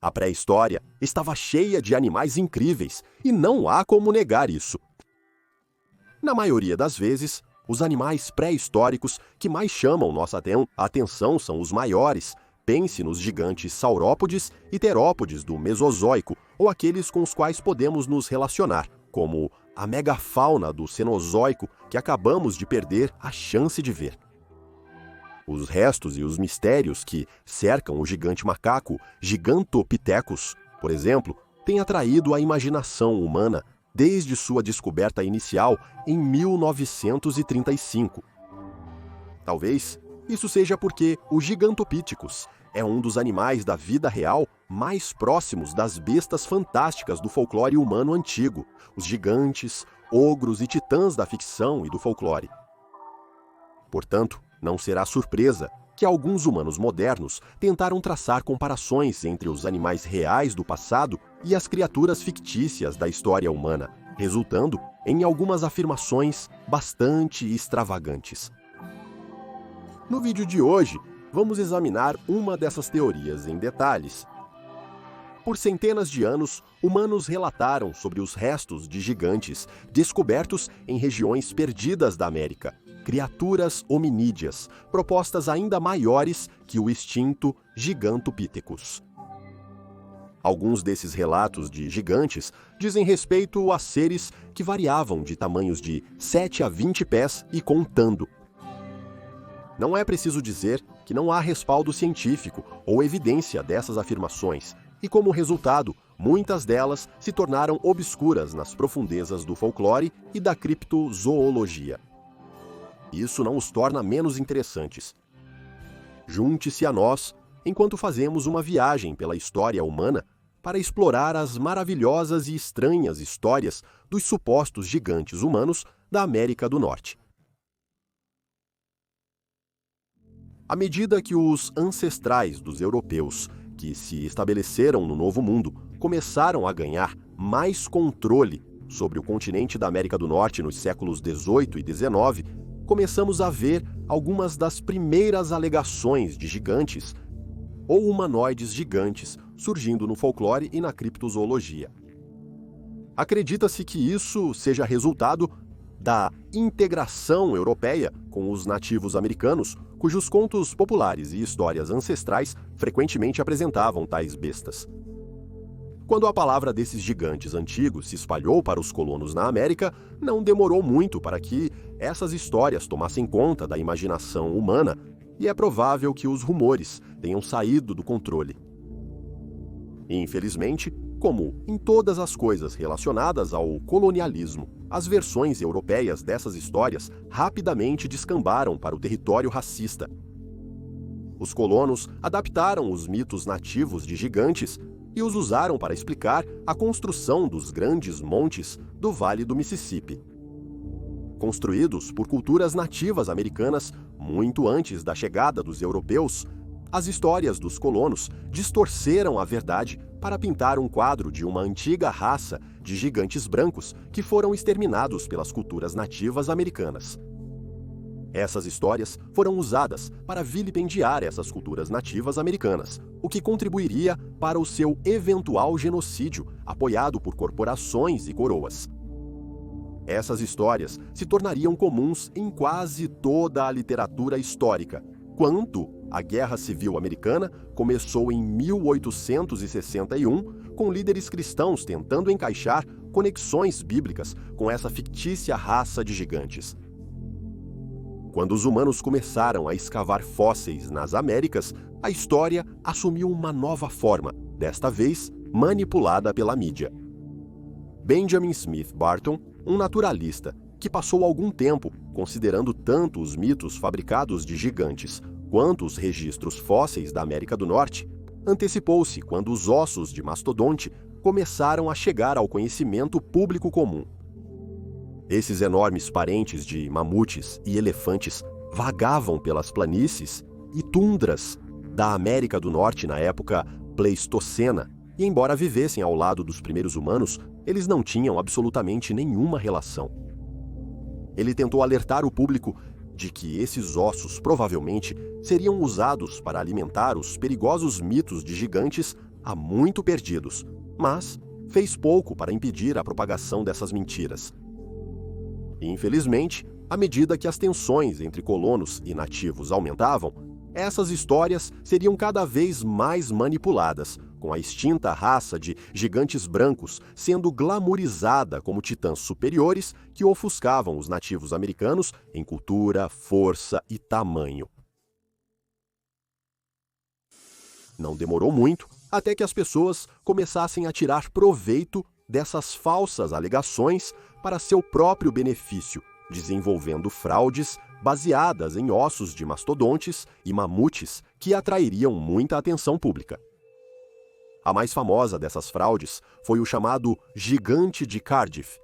A pré-história estava cheia de animais incríveis e não há como negar isso. Na maioria das vezes, os animais pré-históricos que mais chamam nossa atenção são os maiores. Pense nos gigantes saurópodes e terópodes do Mesozoico, ou aqueles com os quais podemos nos relacionar, como a megafauna do Cenozoico, que acabamos de perder a chance de ver. Os restos e os mistérios que cercam o gigante macaco Gigantopithecus, por exemplo, têm atraído a imaginação humana desde sua descoberta inicial em 1935. Talvez isso seja porque o Gigantopithecus é um dos animais da vida real mais próximos das bestas fantásticas do folclore humano antigo, os gigantes, ogros e titãs da ficção e do folclore. Portanto, não será surpresa que alguns humanos modernos tentaram traçar comparações entre os animais reais do passado e as criaturas fictícias da história humana, resultando em algumas afirmações bastante extravagantes. No vídeo de hoje, vamos examinar uma dessas teorias em detalhes. Por centenas de anos, humanos relataram sobre os restos de gigantes descobertos em regiões perdidas da América, criaturas hominídeas, propostas ainda maiores que o extinto Gigantopithecus. Alguns desses relatos de gigantes dizem respeito a seres que variavam de tamanhos de 7 a 20 pés e contando. Não é preciso dizer que não há respaldo científico ou evidência dessas afirmações, e como resultado, muitas delas se tornaram obscuras nas profundezas do folclore e da criptozoologia. Isso não os torna menos interessantes. Junte-se a nós enquanto fazemos uma viagem pela história humana para explorar as maravilhosas e estranhas histórias dos supostos gigantes humanos da América do Norte. À medida que os ancestrais dos europeus, que se estabeleceram no Novo Mundo, começaram a ganhar mais controle sobre o continente da América do Norte nos séculos XVIII e XIX, começamos a ver algumas das primeiras alegações de gigantes ou humanoides gigantes surgindo no folclore e na criptozoologia. Acredita-se que isso seja resultado da integração europeia com os nativos americanos, cujos contos populares e histórias ancestrais frequentemente apresentavam tais bestas. Quando a palavra desses gigantes antigos se espalhou para os colonos na América, não demorou muito para que essas histórias tomassem conta da imaginação humana, e é provável que os rumores tenham saído do controle. Infelizmente, como em todas as coisas relacionadas ao colonialismo, as versões europeias dessas histórias rapidamente descambaram para o território racista. Os colonos adaptaram os mitos nativos de gigantes e os usaram para explicar a construção dos grandes montes do Vale do Mississippi. Construídos por culturas nativas americanas muito antes da chegada dos europeus, as histórias dos colonos distorceram a verdade para pintar um quadro de uma antiga raça de gigantes brancos que foram exterminados pelas culturas nativas americanas. Essas histórias foram usadas para vilipendiar essas culturas nativas americanas, o que contribuiria para o seu eventual genocídio, apoiado por corporações e coroas. Essas histórias se tornariam comuns em quase toda a literatura histórica, quando a Guerra Civil Americana começou em 1861, com líderes cristãos tentando encaixar conexões bíblicas com essa fictícia raça de gigantes. Quando os humanos começaram a escavar fósseis nas Américas, a história assumiu uma nova forma, desta vez manipulada pela mídia. Benjamin Smith Barton, um naturalista que passou algum tempo considerando tanto os mitos fabricados de gigantes quanto os registros fósseis da América do Norte, antecipou-se quando os ossos de mastodonte começaram a chegar ao conhecimento público comum. Esses enormes parentes de mamutes e elefantes vagavam pelas planícies e tundras da América do Norte na época Pleistocena, e embora vivessem ao lado dos primeiros humanos, eles não tinham absolutamente nenhuma relação. Ele tentou alertar o público de que esses ossos provavelmente seriam usados para alimentar os perigosos mitos de gigantes há muito perdidos, mas fez pouco para impedir a propagação dessas mentiras. E, infelizmente, à medida que as tensões entre colonos e nativos aumentavam, essas histórias seriam cada vez mais manipuladas, com a extinta raça de gigantes brancos sendo glamourizada como titãs superiores que ofuscavam os nativos americanos em cultura, força e tamanho. Não demorou muito até que as pessoas começassem a tirar proveito dessas falsas alegações para seu próprio benefício, desenvolvendo fraudes baseadas em ossos de mastodontes e mamutes que atrairiam muita atenção pública. A mais famosa dessas fraudes foi o chamado Gigante de Cardiff,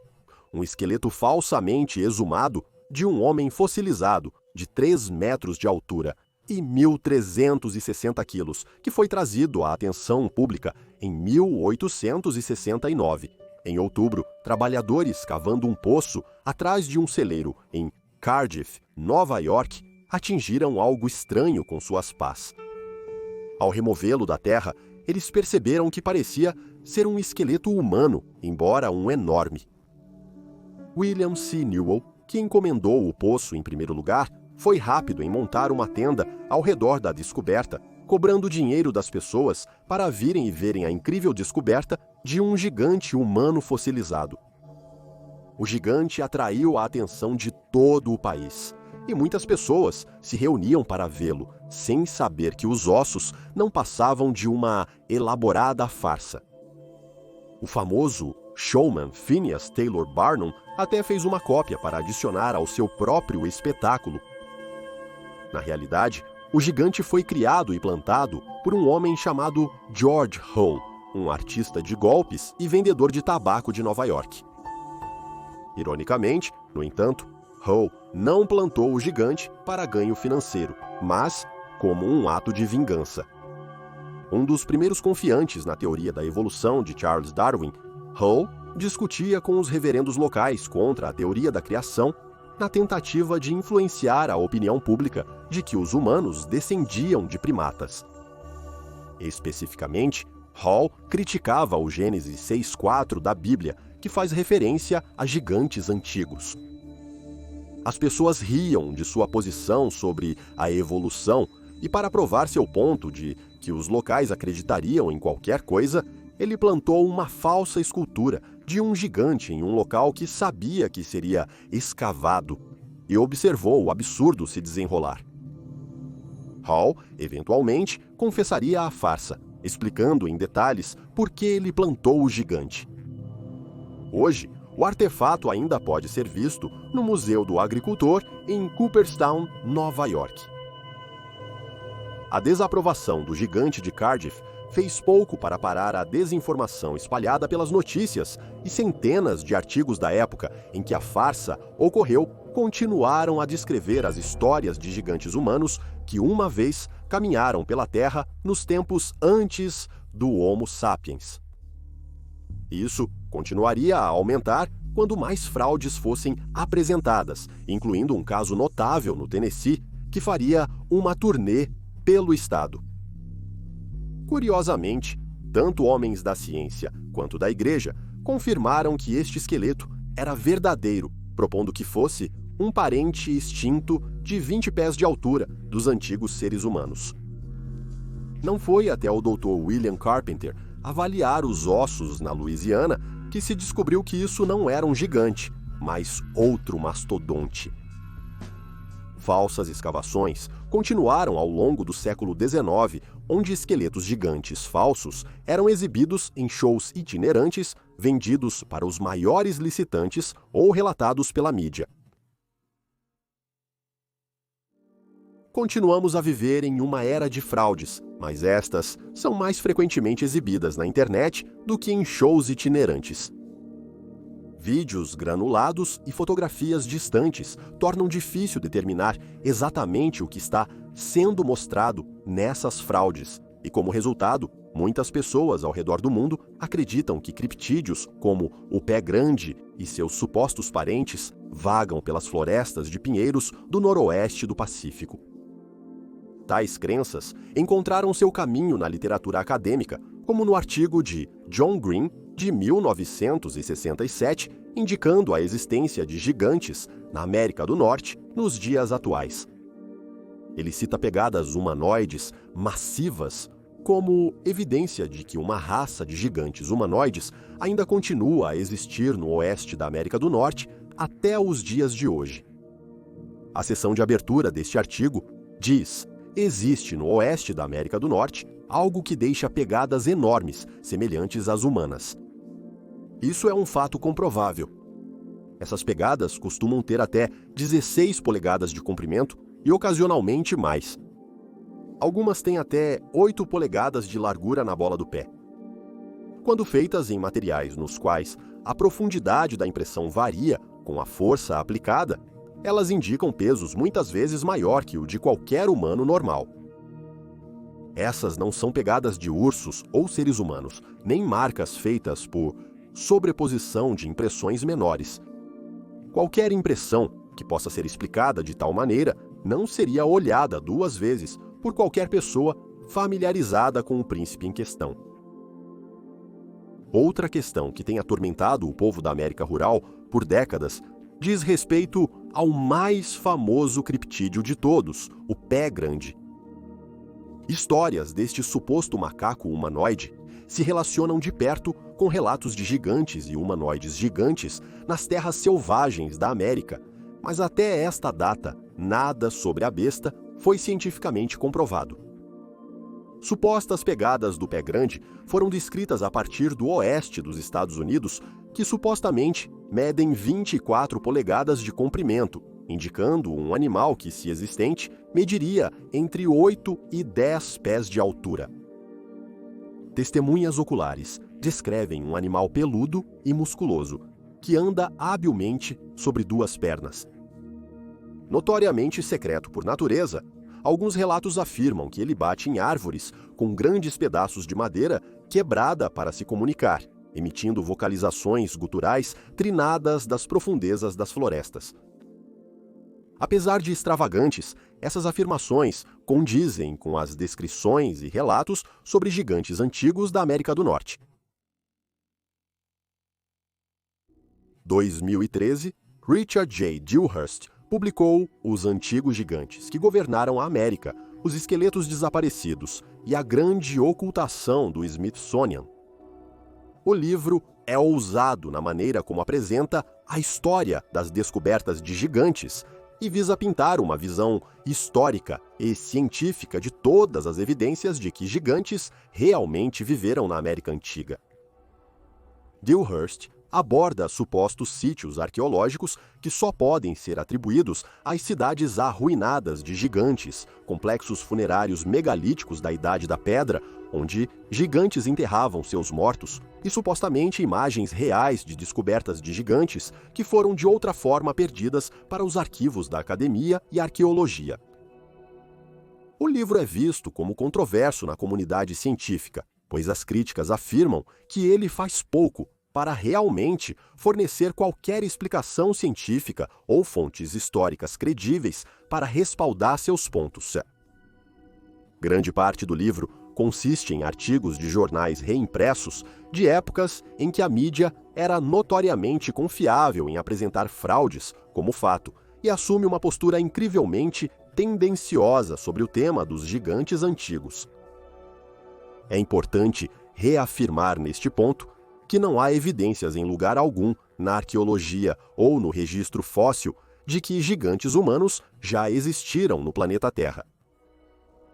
um esqueleto falsamente exumado de um homem fossilizado de 3 metros de altura e 1.360 quilos, que foi trazido à atenção pública em 1869. Em outubro, trabalhadores cavando um poço atrás de um celeiro em Cardiff, Nova York, atingiram algo estranho com suas pás. Ao removê-lo da terra, eles perceberam que parecia ser um esqueleto humano, embora um enorme. William C. Newell, que encomendou o poço em primeiro lugar, foi rápido em montar uma tenda ao redor da descoberta, cobrando dinheiro das pessoas para virem e verem a incrível descoberta de um gigante humano fossilizado. O gigante atraiu a atenção de todo o país, e muitas pessoas se reuniam para vê-lo, sem saber que os ossos não passavam de uma elaborada farsa. O famoso showman Phineas Taylor Barnum até fez uma cópia para adicionar ao seu próprio espetáculo. Na realidade, o gigante foi criado e plantado por um homem chamado George Hull, um artista de golpes e vendedor de tabaco de Nova York. Ironicamente, no entanto, Hull não plantou o gigante para ganho financeiro, mas como um ato de vingança. Um dos primeiros confiantes na teoria da evolução de Charles Darwin, Hull discutia com os reverendos locais contra a teoria da criação na tentativa de influenciar a opinião pública de que os humanos descendiam de primatas. Especificamente, Hull criticava o Gênesis 6:4 da Bíblia, que faz referência a gigantes antigos. As pessoas riam de sua posição sobre a evolução e, para provar seu ponto de que os locais acreditariam em qualquer coisa, ele plantou uma falsa escultura de um gigante em um local que sabia que seria escavado e observou o absurdo se desenrolar. Hull, eventualmente, confessaria a farsa, explicando em detalhes por que ele plantou o gigante. Hoje, o artefato ainda pode ser visto no Museu do Agricultor em Cooperstown, Nova York. A desaprovação do gigante de Cardiff fez pouco para parar a desinformação espalhada pelas notícias, e centenas de artigos da época em que a farsa ocorreu continuaram a descrever as histórias de gigantes humanos que uma vez caminharam pela Terra nos tempos antes do Homo sapiens. Isso continuaria a aumentar quando mais fraudes fossem apresentadas, incluindo um caso notável no Tennessee, que faria uma turnê pelo estado. Curiosamente, tanto homens da ciência quanto da igreja confirmaram que este esqueleto era verdadeiro, propondo que fosse um parente extinto de 20 pés de altura dos antigos seres humanos. Não foi até o Dr. William Carpenter avaliar os ossos na Louisiana que se descobriu que isso não era um gigante, mas outro mastodonte. Falsas escavações continuaram ao longo do século XIX, onde esqueletos gigantes falsos eram exibidos em shows itinerantes, vendidos para os maiores licitantes ou relatados pela mídia. Continuamos a viver em uma era de fraudes, mas estas são mais frequentemente exibidas na internet do que em shows itinerantes. Vídeos granulados e fotografias distantes tornam difícil determinar exatamente o que está sendo mostrado nessas fraudes, e como resultado, muitas pessoas ao redor do mundo acreditam que criptídeos como o pé grande e seus supostos parentes vagam pelas florestas de pinheiros do noroeste do Pacífico. Tais crenças encontraram seu caminho na literatura acadêmica, como no artigo de John Green, de 1967, indicando a existência de gigantes na América do Norte nos dias atuais. Ele cita pegadas humanoides massivas como evidência de que uma raça de gigantes humanoides ainda continua a existir no oeste da América do Norte até os dias de hoje. A seção de abertura deste artigo diz: existe no oeste da América do Norte algo que deixa pegadas enormes, semelhantes às humanas. Isso é um fato comprovável. Essas pegadas costumam ter até 16 polegadas de comprimento e ocasionalmente mais. Algumas têm até 8 polegadas de largura na bola do pé. Quando feitas em materiais nos quais a profundidade da impressão varia com a força aplicada, elas indicam pesos muitas vezes maior que o de qualquer humano normal. Essas não são pegadas de ursos ou seres humanos, nem marcas feitas por sobreposição de impressões menores. Qualquer impressão que possa ser explicada de tal maneira não seria olhada 2 vezes por qualquer pessoa familiarizada com o príncipe em questão. Outra questão que tem atormentado o povo da América Rural por décadas diz respeito ao mais famoso criptídeo de todos, o pé grande. Histórias deste suposto macaco humanoide se relacionam de perto com relatos de gigantes e humanoides gigantes nas terras selvagens da América, mas até esta data, nada sobre a besta foi cientificamente comprovado. Supostas pegadas do pé grande foram descritas a partir do oeste dos Estados Unidos, que supostamente medem 24 polegadas de comprimento, indicando um animal que, se existente, mediria entre 8 e 10 pés de altura. Testemunhas oculares descrevem um animal peludo e musculoso, que anda habilmente sobre 2 pernas. Notoriamente secreto por natureza, alguns relatos afirmam que ele bate em árvores com grandes pedaços de madeira quebrada para se comunicar, emitindo vocalizações guturais trinadas das profundezas das florestas. Apesar de extravagantes, essas afirmações condizem com as descrições e relatos sobre gigantes antigos da América do Norte. 2013, Richard J. Dewhurst publicou Os Antigos Gigantes que Governaram a América, os Esqueletos Desaparecidos e a Grande Ocultação do Smithsonian. O livro é ousado na maneira como apresenta a história das descobertas de gigantes e visa pintar uma visão histórica e científica de todas as evidências de que gigantes realmente viveram na América Antiga. Dewhurst aborda supostos sítios arqueológicos que só podem ser atribuídos às cidades arruinadas de gigantes, complexos funerários megalíticos da Idade da Pedra, onde gigantes enterravam seus mortos, e supostamente imagens reais de descobertas de gigantes que foram de outra forma perdidas para os arquivos da academia e arqueologia. O livro é visto como controverso na comunidade científica, pois as críticas afirmam que ele faz pouco para realmente fornecer qualquer explicação científica ou fontes históricas credíveis para respaldar seus pontos. Grande parte do livro consiste em artigos de jornais reimpressos de épocas em que a mídia era notoriamente confiável em apresentar fraudes como fato e assume uma postura incrivelmente tendenciosa sobre o tema dos gigantes antigos. É importante reafirmar neste ponto que não há evidências em lugar algum na arqueologia ou no registro fóssil de que gigantes humanos já existiram no planeta Terra.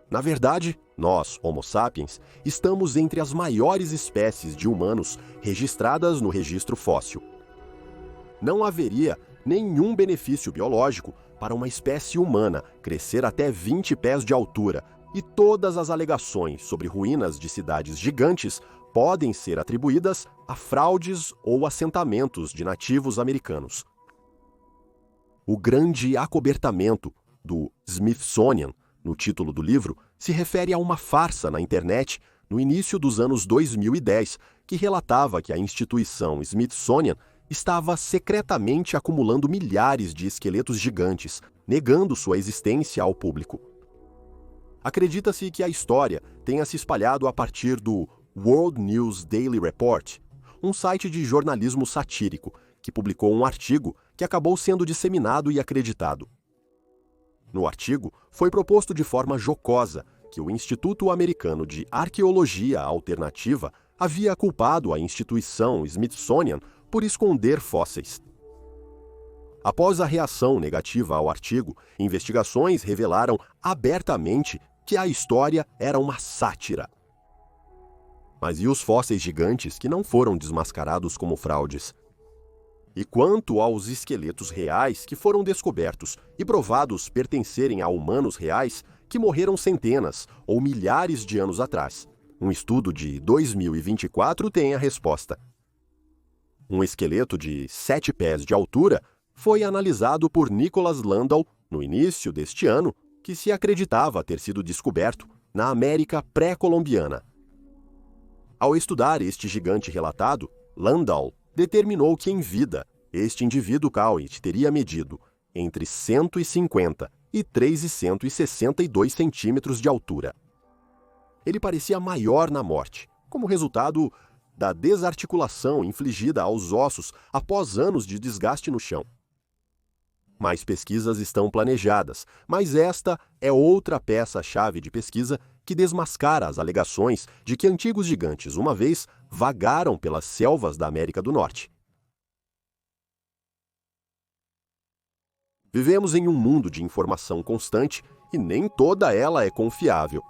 Na verdade, nós, Homo sapiens, estamos entre as maiores espécies de humanos registradas no registro fóssil. Não haveria nenhum benefício biológico para uma espécie humana crescer até 20 pés de altura, e todas as alegações sobre ruínas de cidades gigantes podem ser atribuídas a fraudes ou assentamentos de nativos americanos. O grande acobertamento do Smithsonian, no título do livro, se refere a uma farsa na internet no início dos anos 2010, que relatava que a instituição Smithsonian estava secretamente acumulando milhares de esqueletos gigantes, negando sua existência ao público. Acredita-se que a história tenha se espalhado a partir do World News Daily Report, um site de jornalismo satírico, que publicou um artigo que acabou sendo disseminado e acreditado. No artigo, foi proposto de forma jocosa que o Instituto Americano de Arqueologia Alternativa havia culpado a instituição Smithsonian por esconder fósseis. Após a reação negativa ao artigo, investigações revelaram abertamente que a história era uma sátira. Mas e os fósseis gigantes que não foram desmascarados como fraudes? E quanto aos esqueletos reais que foram descobertos e provados pertencerem a humanos reais que morreram centenas ou milhares de anos atrás? Um estudo de 2024 tem a resposta. Um esqueleto de 7 pés de altura foi analisado por Nicholas Landau no início deste ano, que se acreditava ter sido descoberto na América pré-colombiana. Ao estudar este gigante relatado, Landau determinou que em vida, este indivíduo Kauit teria medido entre 150 e 362 centímetros de altura. Ele parecia maior na morte, como resultado da desarticulação infligida aos ossos após anos de desgaste no chão. Mais pesquisas estão planejadas, mas esta é outra peça-chave de pesquisa que desmascara as alegações de que antigos gigantes uma vez vagaram pelas selvas da América do Norte. Vivemos em um mundo de informação constante e nem toda ela é confiável.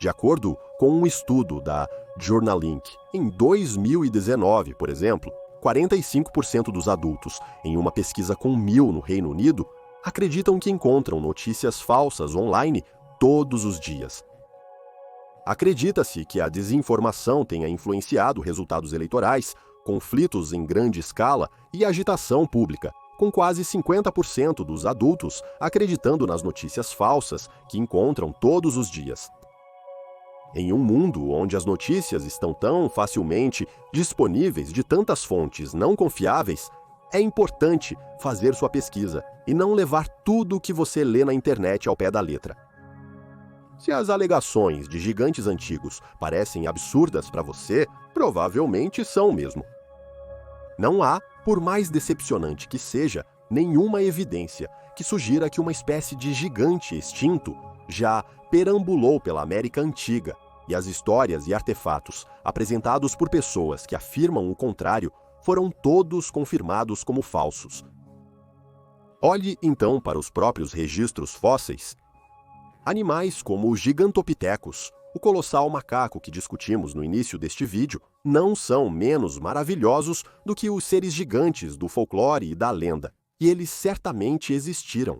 De acordo com um estudo da Journalink, em 2019, por exemplo, 45% dos adultos, em uma pesquisa com 1.000 no Reino Unido, acreditam que encontram notícias falsas online todos os dias. Acredita-se que a desinformação tenha influenciado resultados eleitorais, conflitos em grande escala e agitação pública, com quase 50% dos adultos acreditando nas notícias falsas que encontram todos os dias. Em um mundo onde as notícias estão tão facilmente disponíveis de tantas fontes não confiáveis, é importante fazer sua pesquisa e não levar tudo o que você lê na internet ao pé da letra. Se as alegações de gigantes antigos parecem absurdas para você, provavelmente são mesmo. Não há, por mais decepcionante que seja, nenhuma evidência que sugira que uma espécie de gigante extinto já perambulou pela América Antiga, e as histórias e artefatos apresentados por pessoas que afirmam o contrário foram todos confirmados como falsos. Olhe então para os próprios registros fósseis. Animais como os Gigantopithecus, o colossal macaco que discutimos no início deste vídeo, não são menos maravilhosos do que os seres gigantes do folclore e da lenda, e eles certamente existiram.